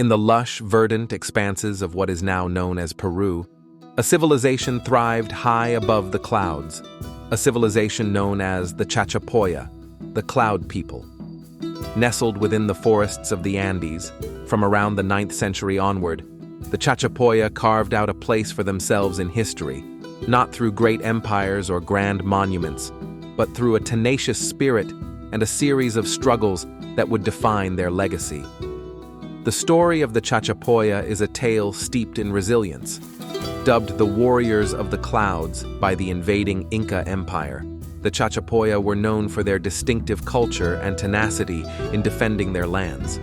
In the lush, verdant expanses of what is now known as Peru, a civilization thrived high above the clouds, a civilization known as the Chachapoya, the Cloud People. Nestled within the forests of the Andes, from around the 9th century onward, the Chachapoya carved out a place for themselves in history, not through great empires or grand monuments, but through a tenacious spirit and a series of struggles that would define their legacy. The story of the Chachapoya is a tale steeped in resilience. Dubbed the warriors of the clouds by the invading Inca Empire, the Chachapoya were known for their distinctive culture and tenacity in defending their lands.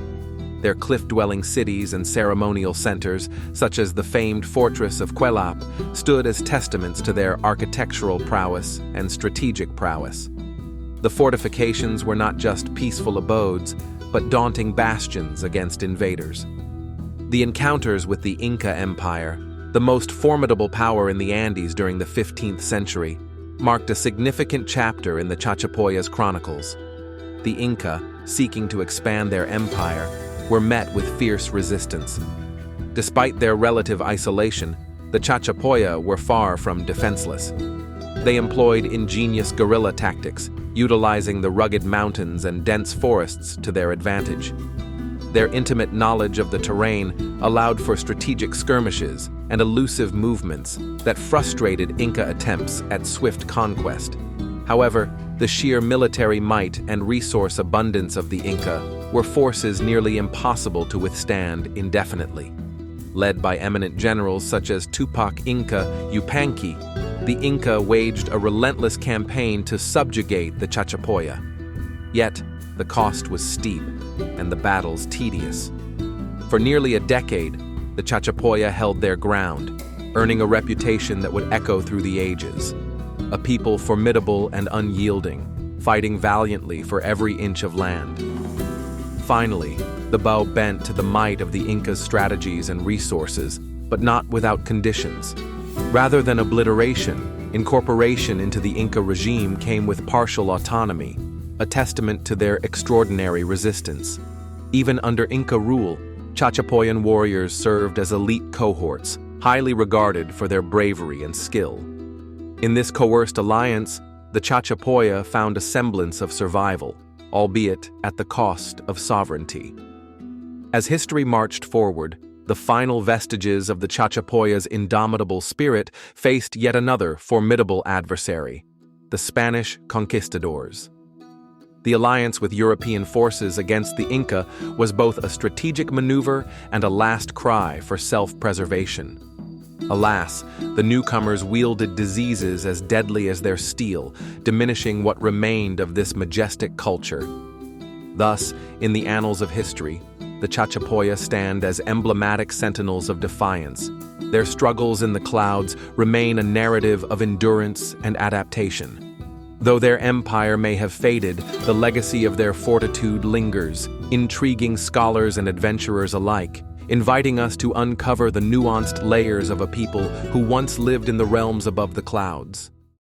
Their cliff-dwelling cities and ceremonial centers, such as the famed fortress of Kuelap, stood as testaments to their architectural prowess and strategic prowess. The fortifications were not just peaceful abodes, but daunting bastions against invaders. The encounters with the Inca Empire, the most formidable power in the Andes during the 15th century, marked a significant chapter in the Chachapoya's chronicles. The Inca, seeking to expand their empire, were met with fierce resistance. Despite their relative isolation, the Chachapoya were far from defenseless. They employed ingenious guerrilla tactics, utilizing the rugged mountains and dense forests to their advantage. Their intimate knowledge of the terrain allowed for strategic skirmishes and elusive movements that frustrated Inca attempts at swift conquest. However, the sheer military might and resource abundance of the Inca were forces nearly impossible to withstand indefinitely. Led by eminent generals such as Tupac Inca Yupanqui, the Inca waged a relentless campaign to subjugate the Chachapoya. Yet, the cost was steep and the battles tedious. For nearly a decade, the Chachapoya held their ground, earning a reputation that would echo through the ages. A people formidable and unyielding, fighting valiantly for every inch of land. Finally, the bow bent to the might of the Inca's strategies and resources, but not without conditions. Rather than obliteration, incorporation into the Inca regime came with partial autonomy, a testament to their extraordinary resistance. Even under Inca rule, Chachapoyan warriors served as elite cohorts, highly regarded for their bravery and skill. In this coerced alliance, the Chachapoya found a semblance of survival, albeit at the cost of sovereignty. As history marched forward, the final vestiges of the Chachapoya's indomitable spirit faced yet another formidable adversary, the Spanish conquistadors. The alliance with European forces against the Inca was both a strategic maneuver and a last cry for self-preservation. Alas, the newcomers wielded diseases as deadly as their steel, diminishing what remained of this majestic culture. Thus, in the annals of history, the Chachapoya stand as emblematic sentinels of defiance. Their struggles in the clouds remain a narrative of endurance and adaptation. Though their empire may have faded, the legacy of their fortitude lingers, intriguing scholars and adventurers alike, inviting us to uncover the nuanced layers of a people who once lived in the realms above the clouds.